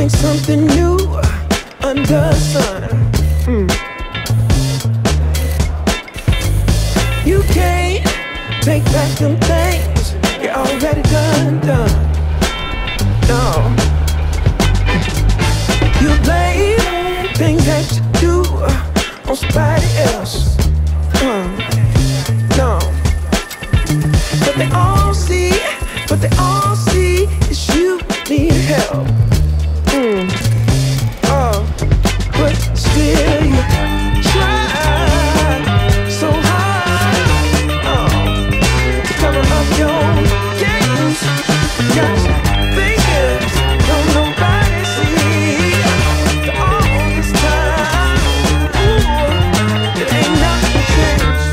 think something new under the sun. You can't take back them things you already done. No. You blame things that you do on somebody else. No. But they all see is you need help. But still you try so hard to cover up your games. Got you thinking, don't nobody see all this time. Ooh, it ain't nothing changed.